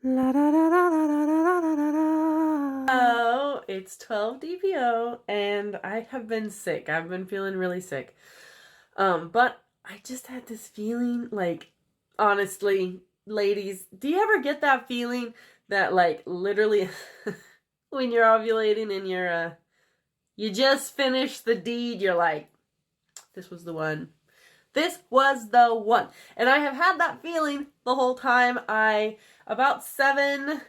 La da da da da da da da da da. Oh, it's 12 DPO and I have been sick. I've been feeling really sick. But I just had this feeling like honestly, ladies, do you ever get that feeling that like literally when you're ovulating and you just finished the deed, you're like, this was the one. This was the one. And I have had that feeling the whole time. About 7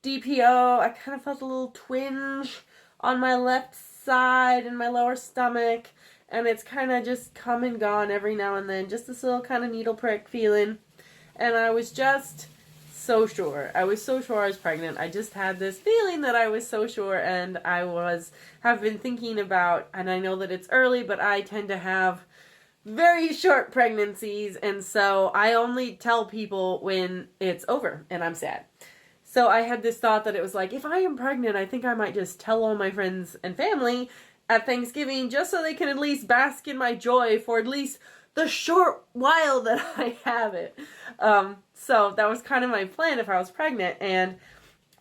DPO, I kind of felt a little twinge on my left side and my lower stomach. And it's kind of just come and gone every now and then. Just this little kind of needle prick feeling. And I was just so sure. I was so sure I was pregnant. I just had this feeling that I was so sure, and have been thinking about, and I know that it's early, but I tend to have very short pregnancies, and so I only tell people when it's over and I'm sad. So I had this thought that it was like, if I am pregnant, I think I might just tell all my friends and family at Thanksgiving just so they can at least bask in my joy for at least the short while that I have it. So that was kind of my plan if I was pregnant, and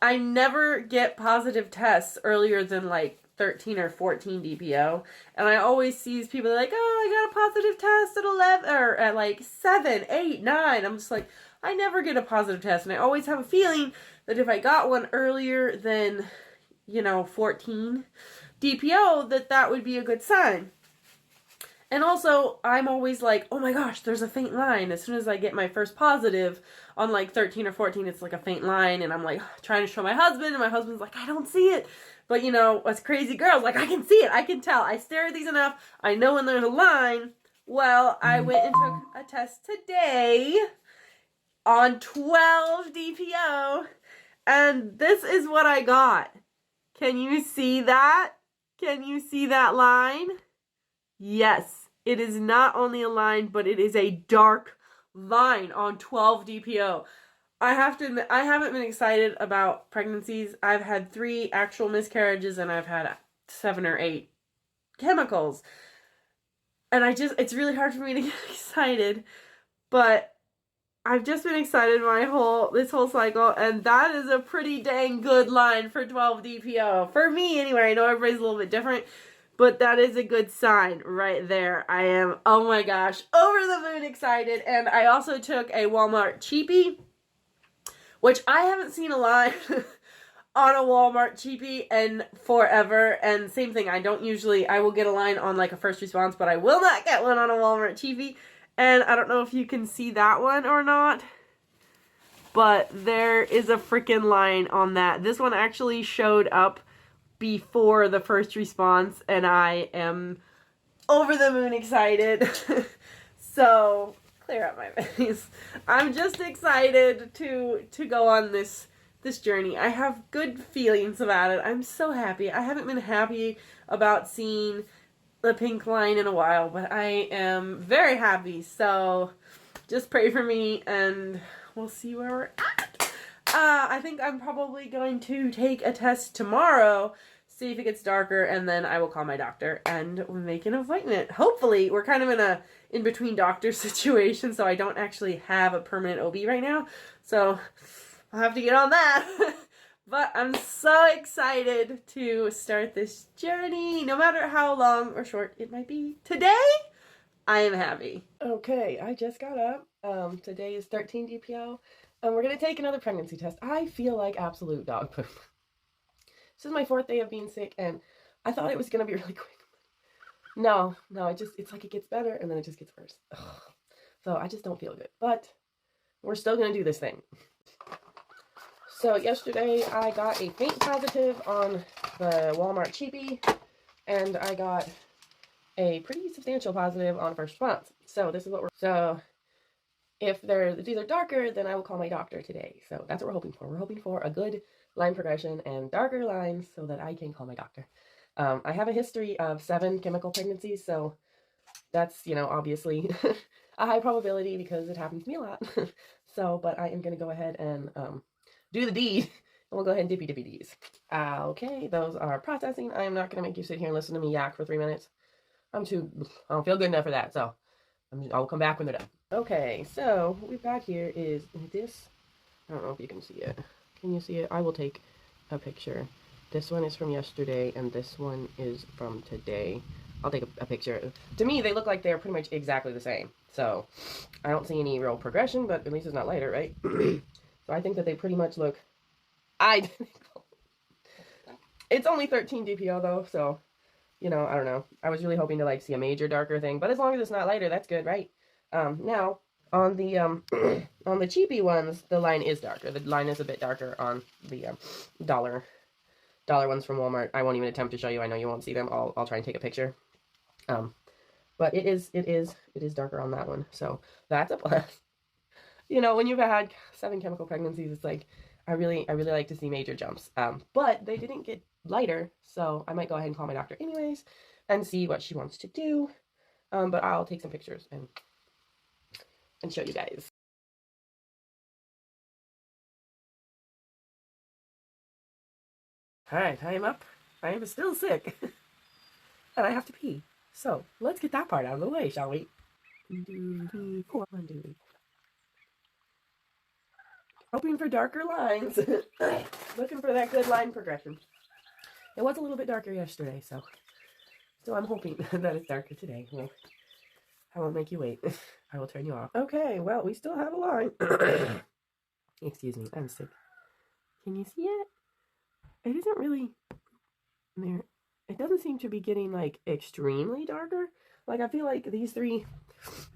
I never get positive tests earlier than like 13 or 14 DPO. And I always see these people like, oh, I got a positive test at 11 or at like 7, 8, 9. I'm just like, I never get a positive test. And I always have a feeling that if I got one earlier than, 14 DPO, that would be a good sign. And also, I'm always like, oh my gosh, there's a faint line. As soon as I get my first positive on like 13 or 14, it's like a faint line. And I'm like trying to show my husband, and my husband's like, I don't see it. But us crazy girls, like, I can see it. I can tell. I stare at these enough. I know when there's a line. Well, I went and took a test today on 12 DPO. And this is what I got. Can you see that? Can you see that line? Yes, it is not only a line, but it is a dark line on 12 DPO. I have to admit, I haven't been excited about pregnancies. I've had 3 actual miscarriages and I've had 7 or 8 chemicals. And it's really hard for me to get excited. But I've just been excited this whole cycle, and that is a pretty dang good line for 12 DPO. For me, anyway. I know everybody's a little bit different, but that is a good sign right there. I am, oh my gosh, over the moon excited. And I also took a Walmart cheapie, which I haven't seen a line on a Walmart cheapie in forever. And same thing, I will get a line on like a first response, but I will not get one on a Walmart cheapie. And I don't know if you can see that one or not, but there is a freaking line on that. This one actually showed up before the first response, and I am over the moon excited. So, clear up my face. I'm just excited to go on this journey. I have good feelings about it. I'm so happy. I haven't been happy about seeing the pink line in a while, but I am very happy. So just pray for me and we'll see where we're at. I think I'm probably going to take a test tomorrow, see if it gets darker, and then I will call my doctor and make an appointment. Hopefully, we're kind of in a in-between doctor situation, so I don't actually have a permanent OB right now. So I'll have to get on that. But I'm so excited to start this journey, no matter how long or short it might be. Today, I am happy. Okay, I just got up. Today is 13 DPO, and we're going to take another pregnancy test. I feel like absolute dog poop. This is my 4th day of being sick, and I thought it was going to be really quick. No, it's like it gets better, and then it just gets worse. Ugh. So I just don't feel good. But we're still going to do this thing. So yesterday I got a faint positive on the Walmart cheapie, and I got a pretty substantial positive on first response. So this is what so if these are darker, then I will call my doctor today. So that's what we're hoping for. We're hoping for a good line progression and darker lines so that I can call my doctor. I have a history of 7 chemical pregnancies, so that's, obviously a high probability because it happens to me a lot. So, but I am going to go ahead and do the deed, and we'll go ahead and dippy dees. Okay, those are processing. I am not going to make you sit here and listen to me yak for 3 minutes. I don't feel good enough for that, so I'll come back when they're done. Okay, so what we've got here is this I don't know if you can see it. Can you see it? I will take a picture. This one is from yesterday, and this one is from today. I'll take a picture. To me, they look like they're pretty much exactly the same. So, I don't see any real progression, but at least it's not lighter, right? So I think that they pretty much look identical. It's only 13 DPO though, so, you know, I don't know. I was really hoping to, like, see a major darker thing, but as long as it's not lighter, that's good, right? Now, on the, on the cheapy ones, the line is darker. The line is a bit darker on the, dollar ones from Walmart. I won't even attempt to show you. I know you won't see them. I'll try and take a picture. But it is darker on that one. So that's a plus. You know, when you've had 7 chemical pregnancies, it's like I really like to see major jumps. But they didn't get lighter, so I might go ahead and call my doctor anyways and see what she wants to do. But I'll take some pictures and show you guys. Alright, I am up. I am still sick. And I have to pee. So, let's get that part out of the way, shall we? Hoping for darker lines. Looking for that good line progression. It was a little bit darker yesterday, so I'm hoping that it's darker today. Well, I won't make you wait. I will turn you off. Okay, well, we still have a line. Excuse me, I'm sick. Can you see it? It isn't really there. It doesn't seem to be getting, like, extremely darker. Like, I feel like these 3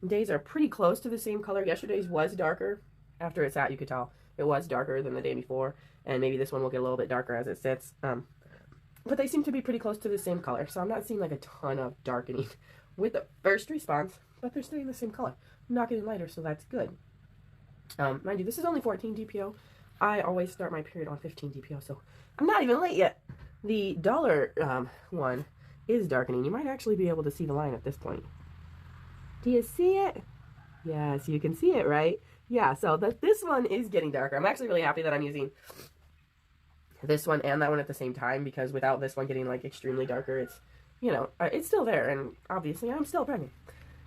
days are pretty close to the same color. Yesterday's was darker. After it sat, you could tell it was darker than the day before. And maybe this one will get a little bit darker as it sits. But they seem to be pretty close to the same color. So I'm not seeing, like, a ton of darkening with the first response. But they're staying the same color. I'm not getting lighter, so that's good. Mind you, this is only 14 DPO. I always start my period on 15 DPO, so I'm not even late yet. The dollar one is darkening. You might actually be able to see the line at this point. Do you see it? Yes, you can see it, right? Yeah, so this one is getting darker. I'm actually really happy that I'm using this one and that one at the same time, because without this one getting, like, extremely darker, it's, you know, it's still there, and obviously I'm still pregnant.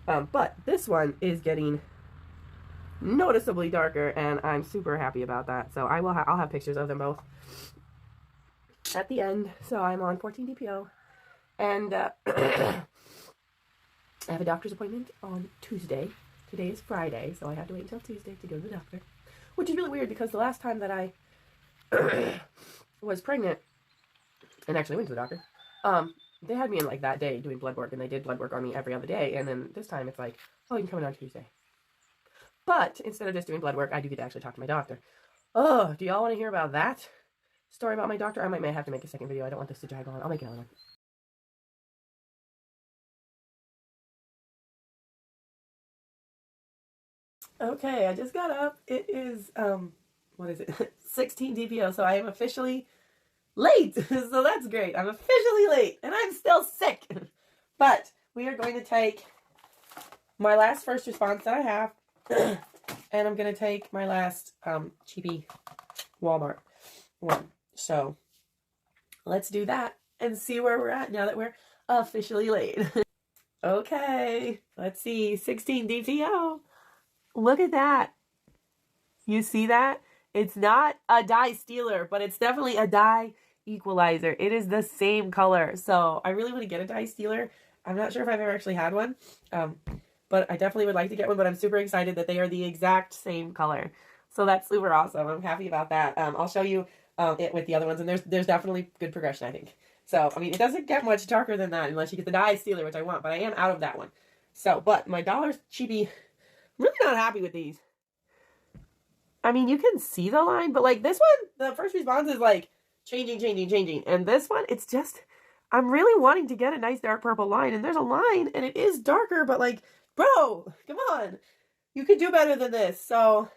But this one is getting noticeably darker, and I'm super happy about that. So I'll have pictures of them both at the end. So I'm on 14 DPO, and I have a doctor's appointment on Tuesday. Today is Friday, so I have to wait until Tuesday to go to the doctor, which is really weird because the last time that I was pregnant and actually went to the doctor, they had me in, like, that day doing blood work, and they did blood work on me every other day, and then this time it's like, oh, you can come in on Tuesday. But instead of just doing blood work, I do get to actually talk to my doctor. Oh, do y'all want to hear about that story about my doctor? I might have to make a second video. I don't want this to drag on. I'll make another one. Okay, I just got up. It is, what is it? 16 DPO, so I am officially late. So that's great. I'm officially late, and I'm still sick. But we are going to take my last first response that I have, and I'm going to take my last cheapy Walmart one. So let's do that and see where we're at now that we're officially late. Okay, let's see. 16 DPO. Look at that. You see that? It's not a dye stealer, but it's definitely a dye equalizer. It is the same color. So I really want to get a dye stealer. I'm not sure if I've ever actually had one. But I definitely would like to get one, but I'm super excited that they are the exact same color. So that's super awesome. I'm happy about that. I'll show you it with the other ones, and there's definitely good progression, I think. So, I mean, it doesn't get much darker than that unless you get the dye stealer, which I want, but I am out of that one. So, but my dollar cheapy, really not happy with these. I mean, you can see the line, but, like, this one, the first response is, like, changing. And this one, it's just, I'm really wanting to get a nice dark purple line, and there's a line, and it is darker, but, like, bro, come on. You could do better than this. So,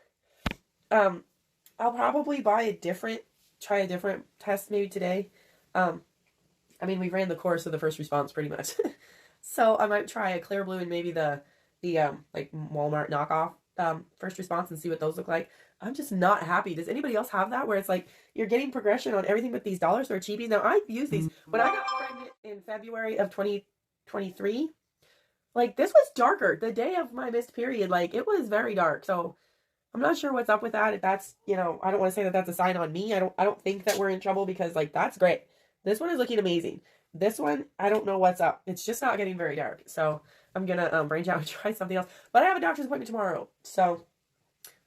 I'll probably try a different test maybe today. I mean, we ran the course of the first response pretty much. So I might try a clear blue and maybe the like Walmart knockoff first response and see what those look like. I'm just not happy. Does anybody else have that where it's like you're getting progression on everything but these dollars or cheapies? Now I've used these when I got pregnant in February of 2023. Like, this was darker the day of my missed period. Like, it was very dark. So I'm not sure what's up with that. If that's, you know, I don't want to say that that's a sign on me. I don't think that we're in trouble because like that's great. This one is looking amazing. This one, I don't know what's up. It's just not getting very dark. So I'm gonna branch out and try something else. But I have a doctor's appointment tomorrow. So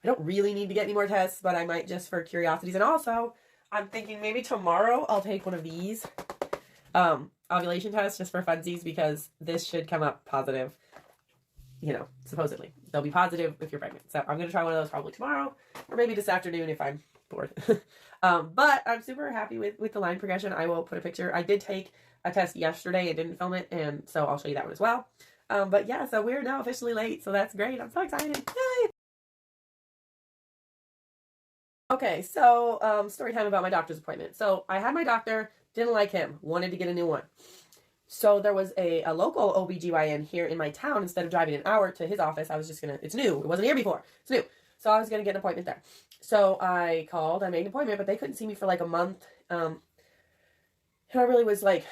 I don't really need to get any more tests, but I might just for curiosities. And also, I'm thinking maybe tomorrow I'll take one of these ovulation tests just for funsies because this should come up positive. You know, supposedly. They'll be positive if you're pregnant. So I'm going to try one of those probably tomorrow or maybe this afternoon if I'm bored. But I'm super happy with the line progression. I will put a picture. I did take a test yesterday and didn't film it, and so I'll show you that one as well. But yeah, so we're now officially late, so that's great. I'm so excited. Yay! Okay, so story time about my doctor's appointment. So I had my doctor, didn't like him, wanted to get a new one. So there was a local OBGYN here in my town. Instead of driving an hour to his office, I was just going to, it's new. It wasn't here before. It's new. So I was going to get an appointment there. So I called, I made an appointment, but they couldn't see me for like a month. And I really was like,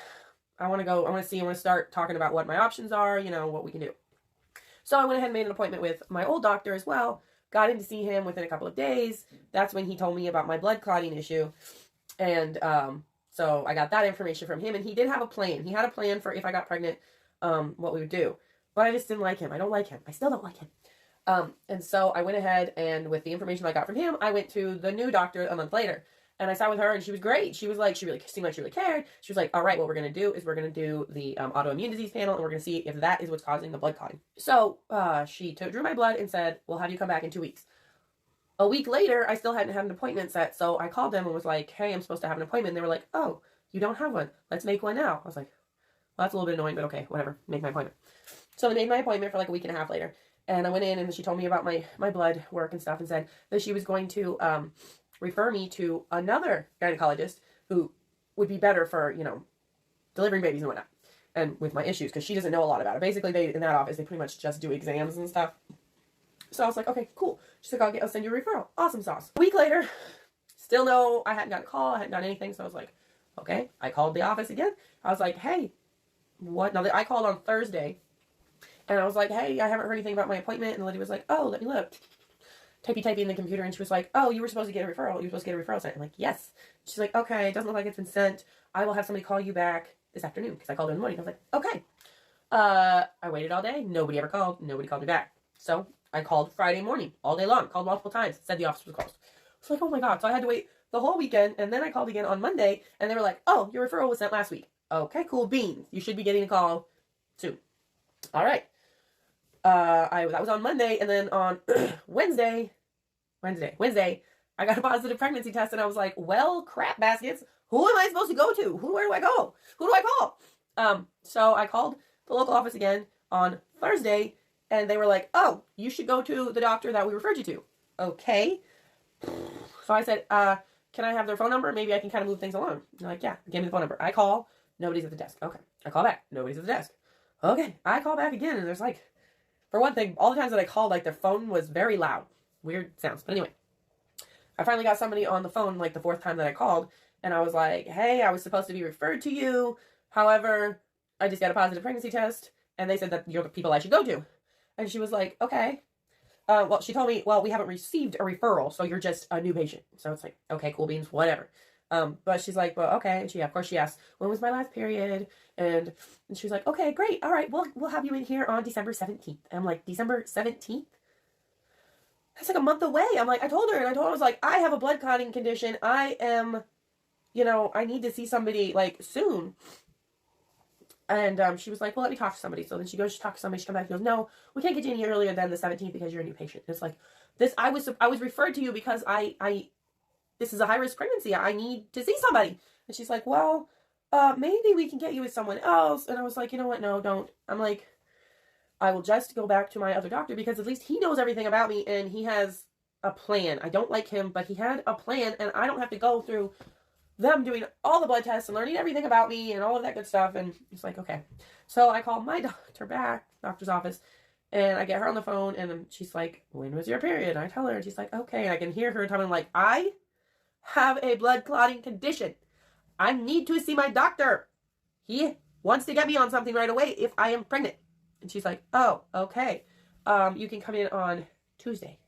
I want to go, I want to see, I want to start talking about what my options are, you know, what we can do. So I went ahead and made an appointment with my old doctor as well. Got in to see him within a couple of days. That's when he told me about my blood clotting issue. And, so I got that information from him, and he did have a plan. He had a plan for if I got pregnant, what we would do. But I just didn't like him. I don't like him. I still don't like him. And so I went ahead, and with the information I got from him, I went to the new doctor a month later. And I sat with her, and she was great. She was like, she really seemed like she really cared. She was like, all right, what we're going to do is we're going to do the autoimmune disease panel, and we're going to see if that is what's causing the blood clotting. So she drew my blood and said, we'll have you come back in 2 weeks. A week later, I still hadn't had an appointment set, so I called them and was like, hey, I'm supposed to have an appointment. And they were like, oh, you don't have one. Let's make one now. I was like, well, that's a little bit annoying, but okay, whatever. Make my appointment. So they made my appointment for like a week and a half later. And I went in and she told me about my blood work and stuff and said that she was going to refer me to another gynecologist who would be better for, you know, delivering babies and whatnot. And with my issues, because she doesn't know a lot about it. Basically, in that office, they pretty much just do exams and stuff. So I was like, okay, cool. She's like, I'll send you a referral. Awesome sauce. A week later, still no, I hadn't got a call. I hadn't done anything. So I was like, okay. I called the office again. I was like, hey, what? Now, I called on Thursday. And I was like, hey, I haven't heard anything about my appointment. And the lady was like, oh, let me look. Typey in the computer. And she was like, oh, you were supposed to get a referral. You were supposed to get a referral sent. I'm like, yes. She's like, okay, it doesn't look like it's been sent. I will have somebody call you back this afternoon. Because I called her in the morning. I was like, okay. I waited all day. Nobody ever called. Nobody called me back. So I called Friday morning all day long, called multiple times, said the office was closed. I was like, oh my God. So I had to wait the whole weekend, and then I called again on Monday, and they were like, oh, your referral was sent last week. Okay, cool, beans. You should be getting a call soon. All right. That was on Monday, and then on Wednesday, I got a positive pregnancy test, and I was like, well, crap baskets. Who am I supposed to go to? Where do I go? Who do I call? So I called the local office again on Thursday, and they were like, oh, you should go to the doctor that we referred you to. Okay. So I said, can I have their phone number? Maybe I can kind of move things along. And they're like, yeah, give me the phone number. I call, nobody's at the desk. Okay. I call back, nobody's at the desk. Okay. I call back again, and there's like, for one thing, all the times that I called, like, their phone was very loud. Weird sounds. But anyway, I finally got somebody on the phone, like, the fourth time that I called, and I was like, hey, I was supposed to be referred to you. However, I just got a positive pregnancy test, and they said that you're the people I should go to. And she was like, okay. Well, she told me, well, we haven't received a referral, so you're just a new patient. So it's like, okay, cool beans, whatever. But she's like, well, okay. And of course, she asked, when was my last period? And she was like, okay, great. All right, we'll have you in here on December 17th. And I'm like, December 17th? That's like a month away. I'm like, I told her, I was like, I have a blood clotting condition. I am, you know, I need to see somebody, like, soon. And she was like, well, let me talk to somebody. So then she goes to talk to somebody. She comes back and goes, no, we can't get you any earlier than the 17th because you're a new patient. And it's like, I was referred to you because this is a high-risk pregnancy. I need to see somebody. And she's like, well, maybe we can get you with someone else. And I was like, you know what? No, don't. I'm like, I will just go back to my other doctor because at least he knows everything about me and he has a plan. I don't like him, but he had a plan and I don't have to go through them doing all the blood tests and learning everything about me and all of that good stuff. And it's like, okay. So I called my doctor's office, and I get her on the phone, and she's like, when was your period? And I tell her, and she's like, okay. And I can hear her telling me, like, I have a blood clotting condition. I need to see my doctor. He wants to get me on something right away if I am pregnant. And she's like, oh, okay. You can come in on Tuesday.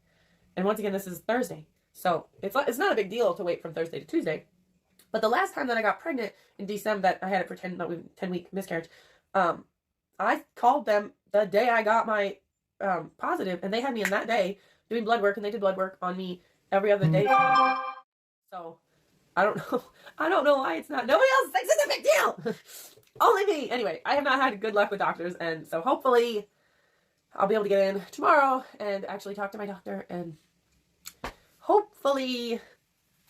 And once again, this is Thursday. So it's not a big deal to wait from Thursday to Tuesday. But the last time that I got pregnant in December, that I had it for 10-week miscarriage, I called them the day I got my positive, and they had me in that day doing blood work, and they did blood work on me every other day. So I don't know. I don't know why it's not. Nobody else thinks it's a big deal. Only me. Anyway, I have not had good luck with doctors, and so hopefully I'll be able to get in tomorrow and actually talk to my doctor, and hopefully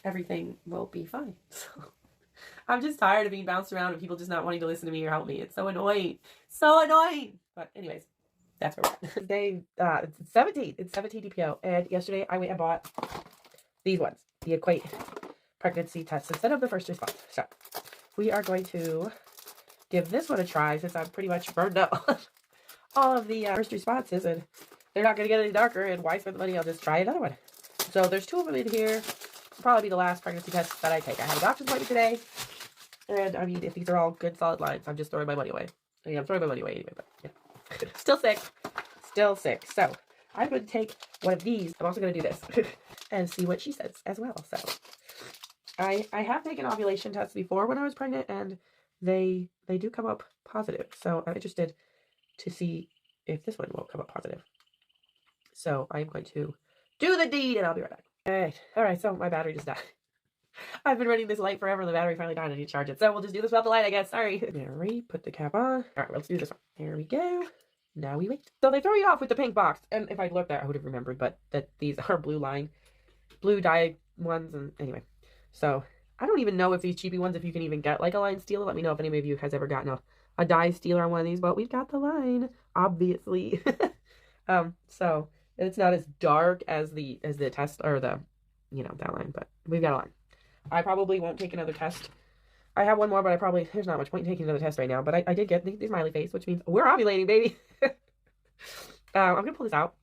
everything will be fine. So I'm just tired of being bounced around and people just not wanting to listen to me or help me. It's so annoying. So annoying. But anyways, that's where we're at. Day it's 17. It's 17 DPO. And yesterday I went and bought these ones, the Equate pregnancy tests, instead of the first response. So we are going to give this one a try, since I'm pretty much burned up all of the first responses, and they're not going to get any darker, and why spend the money? I'll just try another one. So there's 2 of them in here. It'll probably be the last pregnancy test that I take. I had a doctor's appointment today, and I mean, if these are all good solid lines, I'm just throwing my money away. I mean, I'm throwing my money away anyway, but yeah. Still sick. Still sick. So I'm going to take one of these. I'm also going to do this and see what she says as well. So I have taken ovulation tests before when I was pregnant, and they do come up positive. So I'm interested to see if this one will come up positive. So I'm going to do the deed, and I'll be right back. All right, so my battery just died. I've been running this light forever, and the battery finally died. I need to charge it. So we'll just do this without the light, I guess. Sorry. There we put the cap on. All right, let's do this one. There we go. Now we wait. So they throw you off with the pink box. And if I'd looked at it, I would have remembered, but that these are blue dye ones. And anyway, so I don't even know if these cheapy ones, if you can even get like a line stealer. Let me know if any of you has ever gotten a dye stealer on one of these, but we've got the line, obviously. So it's not as dark as the test, or the, that line, but we've got a line. I probably won't take another test. I have one more, but there's not much point in taking another test right now, but I did get the smiley face, which means we're ovulating, baby. I'm gonna pull this out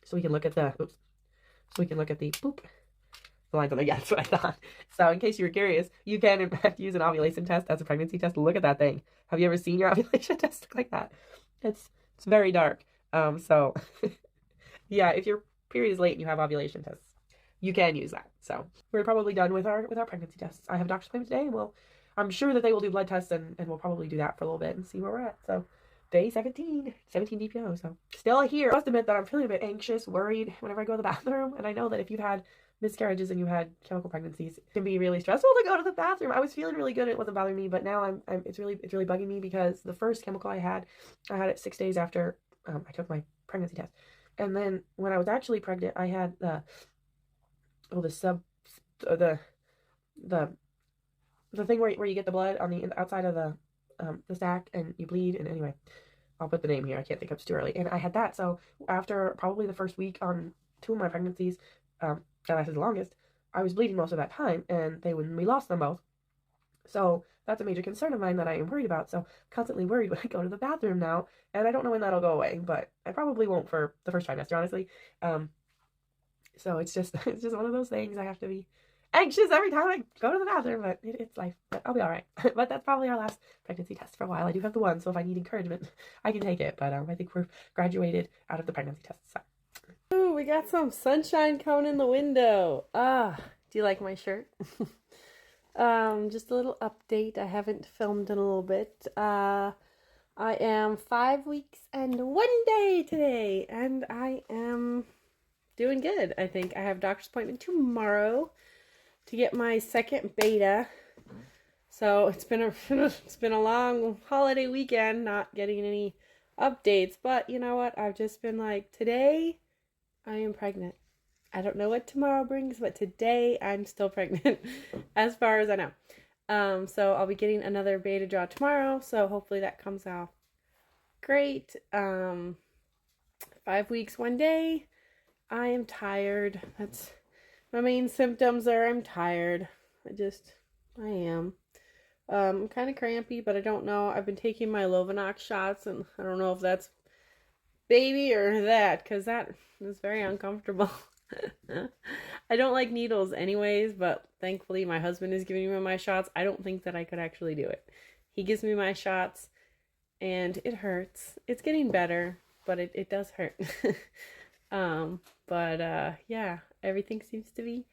so we can look at the, boop, the lines on there. Yeah, that's what I thought. So in case you were curious, you can in fact use an ovulation test as a pregnancy test. Look at that thing. Have you ever seen your ovulation test look like that? It's very dark. So yeah, if your period is late and you have ovulation tests, you can use that. So we're probably done with our pregnancy tests. I have a doctor's appointment today, and I'm sure that they will do blood tests, and we'll probably do that for a little bit and see where we're at. So day 17 DPO. So still here. I must admit that I'm feeling a bit anxious, worried whenever I go to the bathroom. And I know that if you've had miscarriages and you had chemical pregnancies, it can be really stressful to go to the bathroom. I was feeling really good and it wasn't bothering me, but now it's really bugging me, because the first chemical I had it 6 days after I took my pregnancy test. And then when I was actually pregnant, I had the thing where you get the blood on the outside of the sac and you bleed. And anyway, I'll put the name here. I can't think of, it's too early. And I had that. So after probably the first week on 2 of my pregnancies, that lasted the longest, I was bleeding most of that time, and we lost them both. So that's a major concern of mine that I am worried about. So I'm constantly worried when I go to the bathroom now, and I don't know when that'll go away, but I probably won't for the first trimester, honestly. So it's just one of those things. I have to be anxious every time I go to the bathroom, but it's life. But I'll be all right. But that's probably our last pregnancy test for a while. I do have the one, so if I need encouragement, I can take it. But I think we're graduated out of the pregnancy tests. So. Ooh, we got some sunshine coming in the window. Do you like my shirt? Just a little update. I haven't filmed in a little bit. I am 5 weeks and 1 day today, and I am doing good. I think I have a doctor's appointment tomorrow to get my second beta. So it's been a long holiday weekend, not getting any updates, but you know what? I've just been like, today I am pregnant. I don't know what tomorrow brings, but today I'm still pregnant as far as I know. So I'll be getting another beta draw tomorrow, so hopefully that comes out great. 5 weeks, 1 day. I am tired. That's my main symptoms are I'm tired. I am. I'm kind of crampy, but I don't know. I've been taking my Lovenox shots, and I don't know if that's baby or that, because that is very uncomfortable. I don't like needles anyways, but thankfully my husband is giving me my shots. I don't think that I could actually do it. He gives me my shots, and it hurts. It's getting better, but it does hurt. Yeah, everything seems to be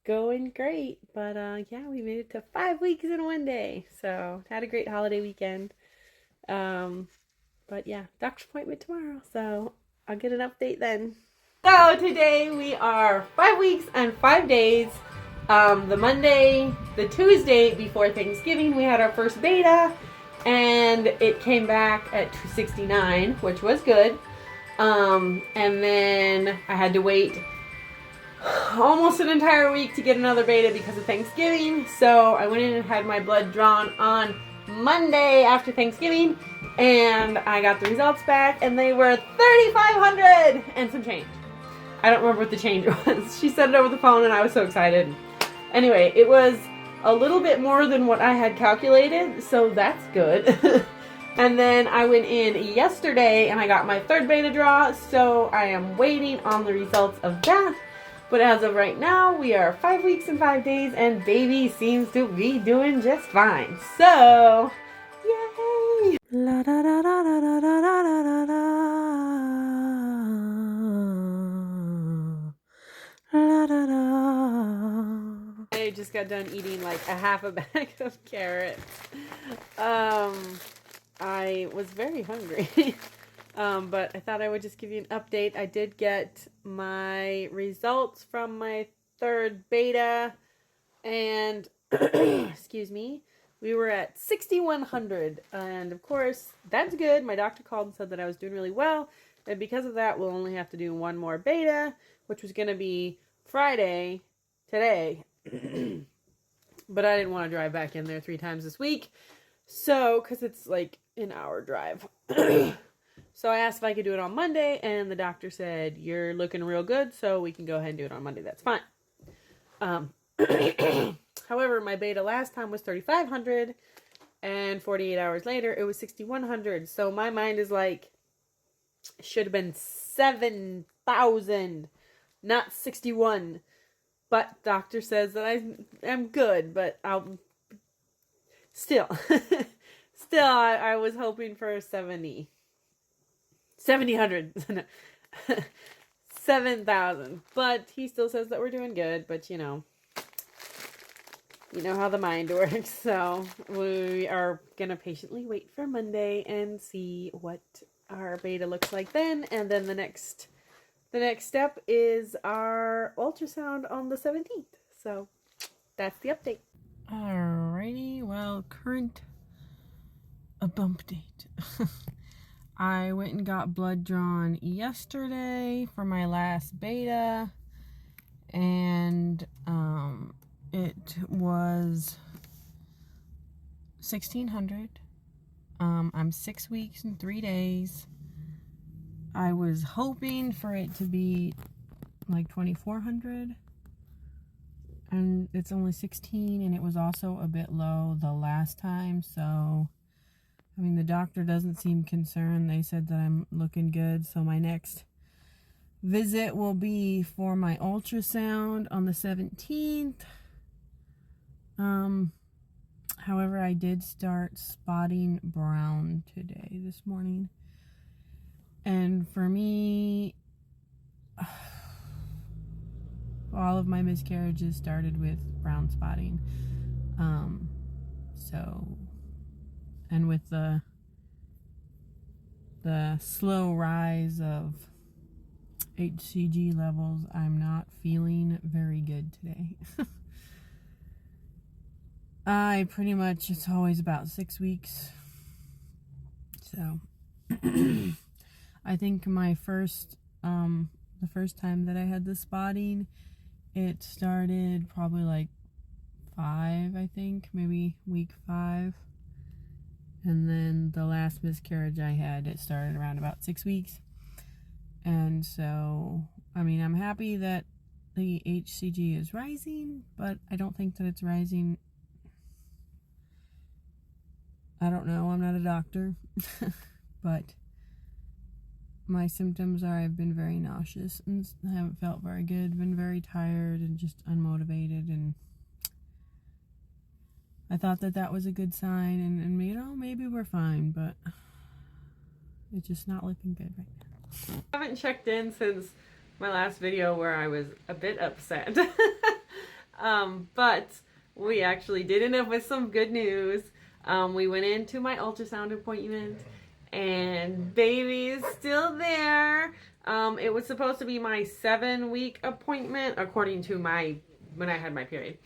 going great. Yeah, we made it to 5 weeks in one day. So had a great holiday weekend. Um, but yeah, doctor's appointment tomorrow. So I'll get an update then. So today we are 5 weeks and 5 days. The Tuesday before Thanksgiving, we had our first beta, and it came back at 269, which was good. And then I had to wait almost an entire week to get another beta because of Thanksgiving. So I went in and had my blood drawn on Monday after Thanksgiving, and I got the results back, and they were 3,500 and some change. I don't remember what the change was. She said it over the phone, and I was so excited. Anyway, it was a little bit more than what I had calculated, so that's good. And then I went in yesterday, and I got my third beta draw, so I am waiting on the results of that. But as of right now, we are 5 weeks and 5 days, and baby seems to be doing just fine. So, yay! La da da da da da da da da da. La da da. I just got done eating like a half a bag of carrots. I was very hungry. But I thought I would just give you an update. I did get my results from my third beta, and excuse me, we were at 6,100, and of course that's good. My doctor called and said that I was doing really well, and because of that we'll only have to do one more beta, which was going to be Friday, today. But I didn't want to drive back in there 3 times this week, so because it's like an hour drive. So I asked if I could do it on Monday, and the doctor said, you're looking real good, so we can go ahead and do it on Monday. That's fine. However, my beta last time was 3,500, and 48 hours later, it was 6,100. So my mind is like, it should have been 7,000, not 61. But doctor says that I am good, but I'll still, I was hoping for 7,000. 7,000. But he still says that we're doing good, but you know how the mind works. So we are gonna patiently wait for Monday and see what our beta looks like then, and then the next step is our ultrasound on the 17th. So that's the update. Alrighty, well, current a bump date. I went and got blood drawn yesterday for my last beta, and it was 1,600. I'm 6 weeks and 3 days. I was hoping for it to be like 2,400, and it's only 16, and it was also a bit low the last time, so I mean, the doctor doesn't seem concerned. They said that I'm looking good. So my next visit will be for my ultrasound on the 17th. However, I did start spotting brown today, this morning. And for me, all of my miscarriages started with brown spotting. And with the slow rise of HCG levels, I'm not feeling very good today. It's always about 6 weeks. So, I think the first time that I had the spotting, it started probably like 5, I think, maybe week 5. And then the last miscarriage I had, it started around about 6 weeks. And so, I mean, I'm happy that the HCG is rising, but I don't think that it's rising. I don't know, I'm not a doctor. But my symptoms are I've been very nauseous and haven't felt very good, been very tired and just unmotivated, and I thought that was a good sign, and maybe we're fine, but it's just not looking good right now. I haven't checked in since my last video where I was a bit upset. But we actually did end up with some good news. We went into my ultrasound appointment and baby's still there. It was supposed to be my 7-week appointment according to when I had my period.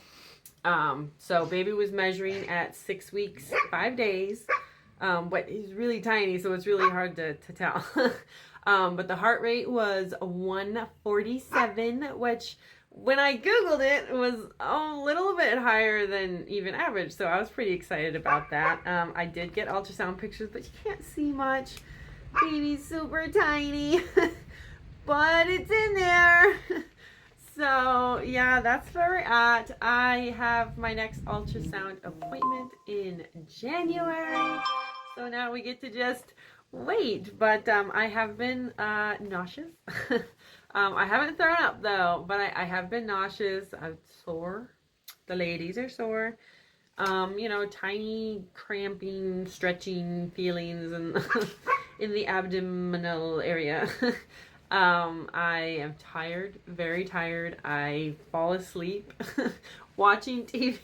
So baby was measuring at 6 weeks, 5 days. But he's really tiny, so it's really hard to tell. But the heart rate was 147, which when I Googled it was a little bit higher than even average. So I was pretty excited about that. I did get ultrasound pictures, but you can't see much. Baby's super tiny, but it's in there. So yeah, that's where we're at. I have my next ultrasound appointment in January. So now we get to just wait. But I have been nauseous. I haven't thrown up though, but I have been nauseous. I'm sore. The ladies are sore. Tiny cramping, stretching feelings in the abdominal area. I am tired, very tired. I fall asleep watching TV.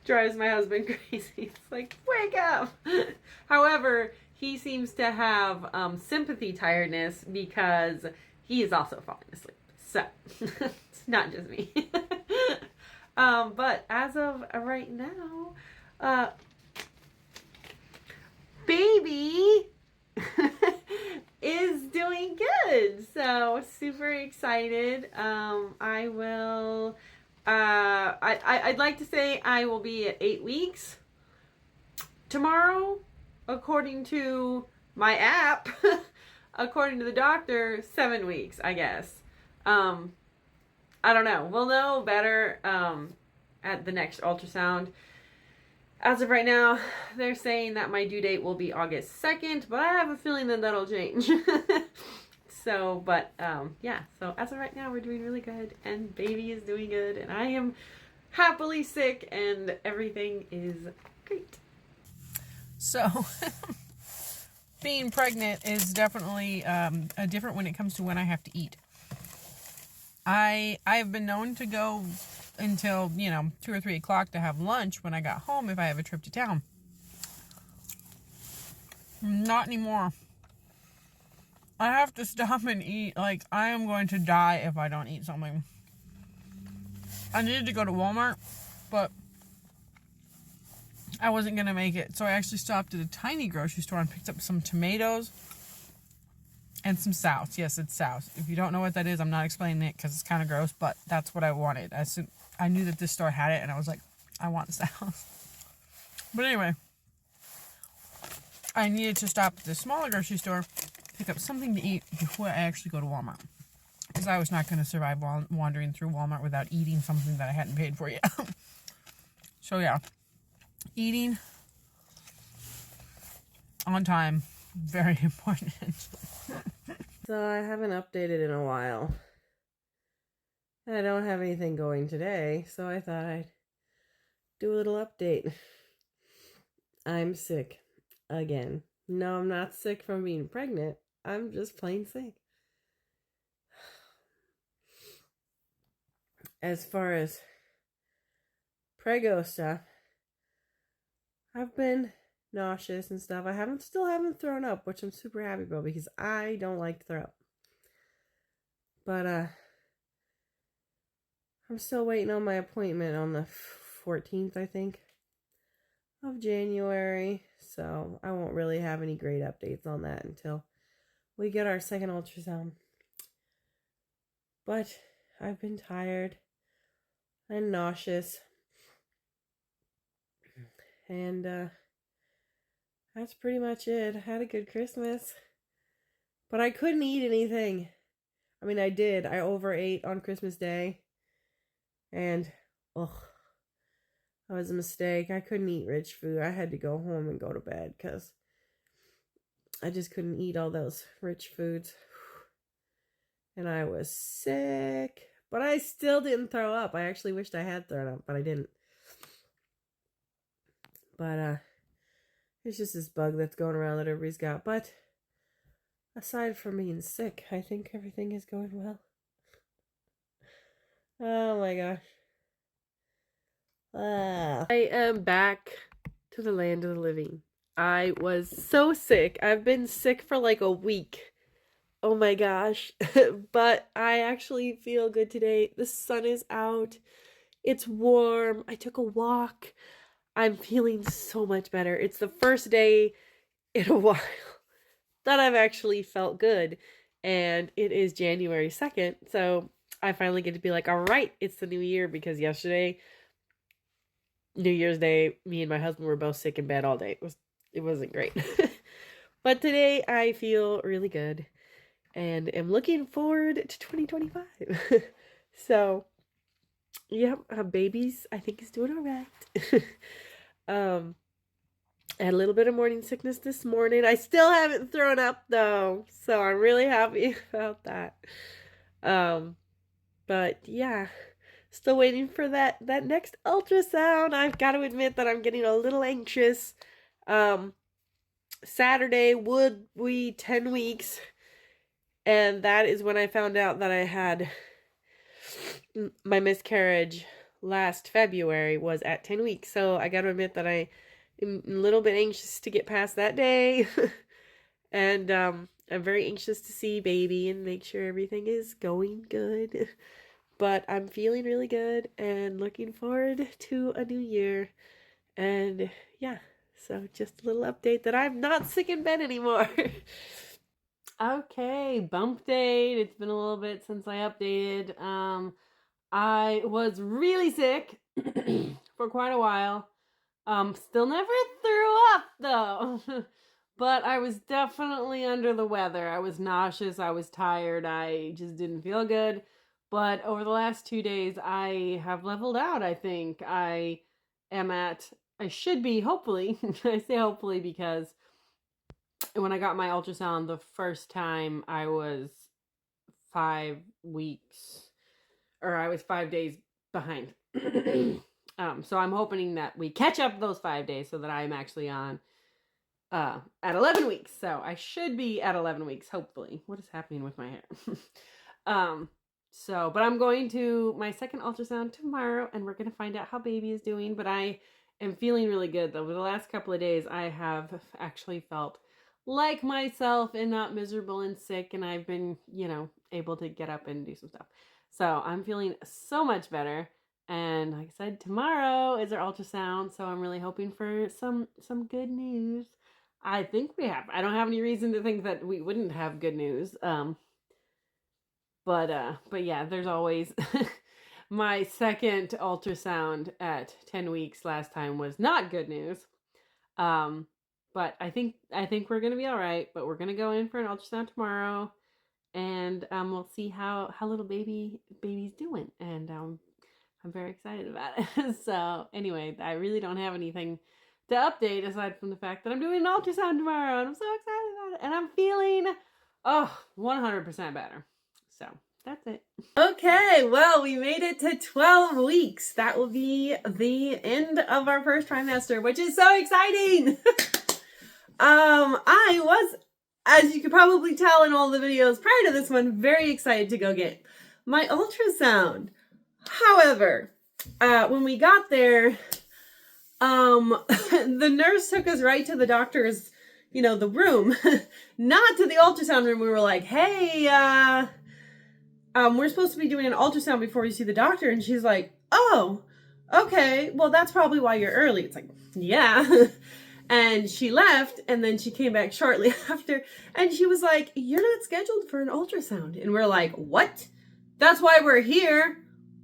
Drives my husband crazy. It's like, wake up! However, he seems to have sympathy tiredness because he is also falling asleep. So, it's not just me. But as of right now, baby is doing good. So, super excited. I will... I'd like to say I will be at 8 weeks tomorrow, according to my app. According to the doctor, 7 weeks, I guess. I don't know. We'll know better at the next ultrasound. As of right now, they're saying that my due date will be August 2nd, but I have a feeling that that'll change. So, but, yeah, so as of right now, we're doing really good, and baby is doing good, and I am happily sick, and everything is great. So, being pregnant is definitely different when it comes to when I have to eat. I have been known to go until, 2 or 3 o'clock to have lunch when I got home if I have a trip to town. Not anymore. I have to stop and eat. Like, I am going to die if I don't eat something. I needed to go to Walmart, but I wasn't going to make it. So I actually stopped at a tiny grocery store and picked up some tomatoes and some sauce. Yes, it's sauce. If you don't know what that is, I'm not explaining it because it's kind of gross, but that's what I wanted. I knew that this store had it, and I was like, I want sauce. But anyway, I needed to stop at the smaller grocery store, pick up something to eat before I actually go to Walmart. Because I was not going to survive wandering through Walmart without eating something that I hadn't paid for yet. So yeah, eating on time, very important. So I haven't updated in a while. I don't have anything going today, so I thought I'd do a little update. I'm sick again. No, I'm not sick from being pregnant. I'm just plain sick. As far as prego stuff, I've been nauseous and stuff. I still haven't thrown up, which I'm super happy about because I don't like to throw up. But I'm still waiting on my appointment on the 14th, I think, of January. So I won't really have any great updates on that until we get our second ultrasound. But I've been tired and nauseous. And that's pretty much it. I had a good Christmas. But I couldn't eat anything. I mean, I did. I overate on Christmas Day. And, that was a mistake. I couldn't eat rich food. I had to go home and go to bed because I just couldn't eat all those rich foods. And I was sick. But I still didn't throw up. I actually wished I had thrown up, but I didn't. But, it's just this bug that's going around that everybody's got. But aside from being sick, I think everything is going well. Oh my gosh. I am back to the land of the living. I was so sick. I've been sick for like a week. Oh my gosh. But I actually feel good today. The sun is out. It's warm. I took a walk. I'm feeling so much better. It's the first day in a while that I've actually felt good. And it is January 2nd. So I finally get to be like, all right, it's the new year, because yesterday, New Year's Day, me and my husband were both sick in bed all day. It wasn't great. But today I feel really good and am looking forward to 2025. So, yeah, babies, I think, is doing all right. I had a little bit of morning sickness this morning. I still haven't thrown up though, so I'm really happy about that. But yeah, still waiting for that next ultrasound. I've got to admit that I'm getting a little anxious. Saturday would be 10 weeks, and that is when I found out that I had my miscarriage last February was at 10 weeks. So I got to admit that I am a little bit anxious to get past that day. And I'm very anxious to see baby and make sure everything is going good. But I'm feeling really good and looking forward to a new year. And yeah, so just a little update that I'm not sick in bed anymore. Okay, bump date. It's been a little bit since I updated. I was really sick for quite a while. Still never threw up though. But I was definitely under the weather. I was nauseous, I was tired, I just didn't feel good. But over the last 2 days, I have leveled out, I think. I should be, hopefully. I say hopefully because when I got my ultrasound the first time, I was 5 weeks, or I was 5 days behind. So I'm hoping that we catch up those 5 days so that I'm actually on at 11 weeks. So I should be at 11 weeks, hopefully. What is happening with my hair? But I'm going to my second ultrasound tomorrow, and we're going to find out how baby is doing. But I am feeling really good, though. Over the last couple of days, I have actually felt like myself and not miserable and sick, and I've been, able to get up and do some stuff. So I'm feeling so much better. And like I said, tomorrow is our ultrasound, so I'm really hoping for some good news. I think we have. I don't have any reason to think that we wouldn't have good news. But yeah, there's always my second ultrasound at 10 weeks last time was not good news. But I think we're gonna be all right. But we're gonna go in for an ultrasound tomorrow, and we'll see how little baby's doing, and I'm very excited about it. So anyway, I really don't have anything to update aside from the fact that I'm doing an ultrasound tomorrow, and I'm so excited about it, and I'm feeling 100% better. So that's it. Okay, well, we made it to 12 weeks. That will be the end of our first trimester, which is so exciting. I was, as you could probably tell in all the videos prior to this one, very excited to go get my ultrasound. However, when we got there, the nurse took us right to the doctor's, the room, not to the ultrasound room. We were like, hey, we're supposed to be doing an ultrasound before you see the doctor. And she's like, oh, okay, well, that's probably why you're early. It's like, yeah. And she left, and then she came back shortly after, and she was like, you're not scheduled for an ultrasound. And we're like, what? That's why we're here.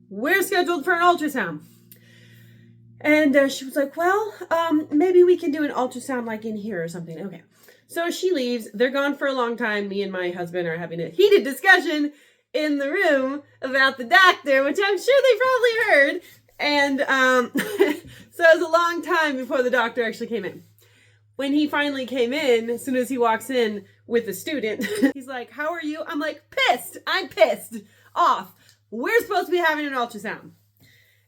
We're scheduled for an ultrasound. And she was like, well, maybe we can do an ultrasound like in here or something. Okay. So she leaves. They're gone for a long time. Me and my husband are having a heated discussion in the room about the doctor, which I'm sure they probably heard. And so it was a long time before the doctor actually came in. When he finally came in, as soon as he walks in with the student, he's like, how are you? I'm like, pissed. I'm pissed off. We're supposed to be having an ultrasound.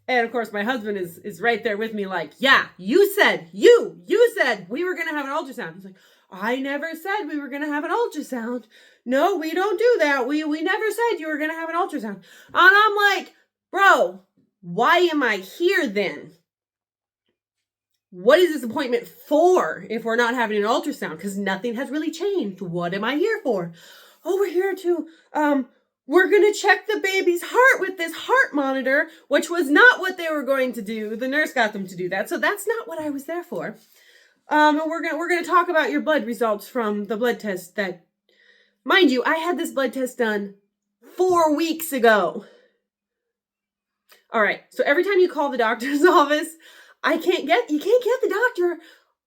And of course, my husband is right there with me like, yeah, you said we were going to have an ultrasound. He's like, I never said we were going to have an ultrasound. No, we don't do that. We never said you were going to have an ultrasound. And I'm like, bro, why am I here then? What is this appointment for if we're not having an ultrasound? Because nothing has really changed. What am I here for? Oh, we're here to, we're going to check the baby's heart with this heart monitor, which was not what they were going to do. The nurse got them to do that. So that's not what I was there for. And we're gonna talk about your blood results from the blood test that, mind you, I had this blood test done 4 weeks ago. All right, so every time you call the doctor's office, you can't get the doctor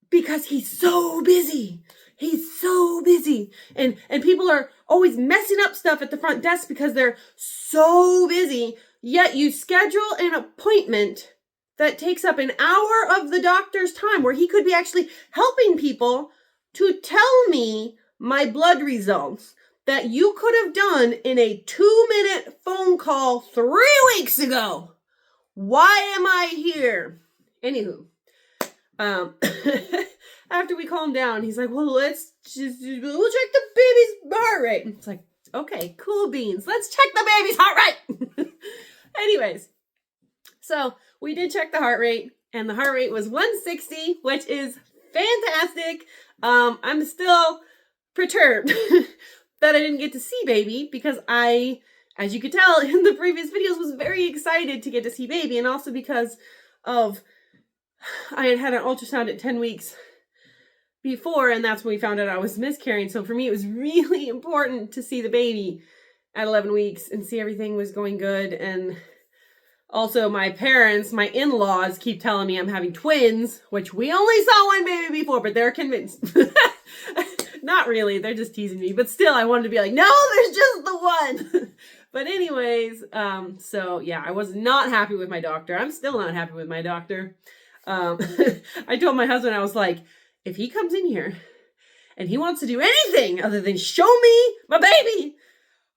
because he's so busy. He's so busy. And people are always messing up stuff at the front desk because they're so busy, yet you schedule an appointment that takes up an hour of the doctor's time where he could be actually helping people to tell me my blood results that you could have done in a 2-minute phone call 3 weeks ago. Why am I here? Anywho, after we calm down, he's like, well, we'll check the baby's heart rate. It's like, okay, cool beans. Let's check the baby's heart rate. Anyways, so we did check the heart rate, and the heart rate was 160, which is fantastic. I'm still perturbed that I didn't get to see baby because I, as you could tell in the previous videos, was very excited to get to see baby, and also because of I had an ultrasound at 10 weeks before, and that's when we found out I was miscarrying. So for me, it was really important to see the baby at 11 weeks and see everything was going good. And also, my parents, my in-laws, keep telling me I'm having twins, which we only saw one baby before, but they're convinced. Not really, they're just teasing me. But still, I wanted to be like, no, there's just the one. But anyways, so yeah, I was not happy with my doctor. I'm still not happy with my doctor. I told my husband, I was like, if he comes in here and he wants to do anything other than show me my baby,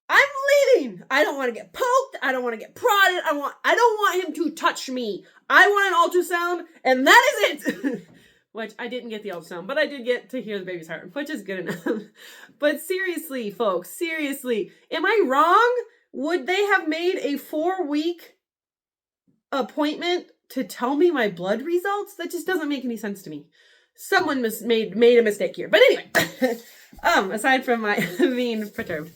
I'm leaving. I don't want to get poked. I don't want to get prodded. I don't want him to touch me. I want an ultrasound, and that is it. Which I didn't get the ultrasound, but I did get to hear the baby's heart, which is good enough. But seriously, folks, seriously, am I wrong? Would they have made a 4-week appointment to tell me my blood results? That just doesn't make any sense to me. Someone made a mistake here. But anyway, aside from my being perturbed.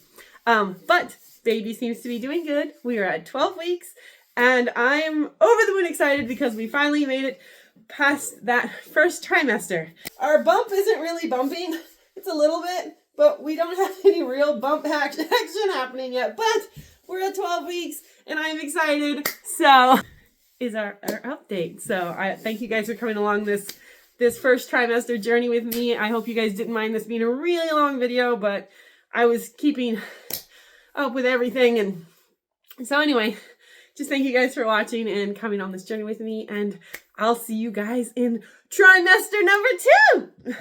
But baby seems to be doing good. We are at 12 weeks, and I'm over the moon excited because we finally made it past that first trimester. Our bump isn't really bumping. It's a little bit, but we don't have any real bump action happening yet. But we're at 12 weeks, and I'm excited. So is our update. So I thank you guys for coming along this first trimester journey with me. I hope you guys didn't mind this being a really long video, but I was keeping up with everything. And so anyway, just thank you guys for watching and coming on this journey with me. And I'll see you guys in trimester number 2.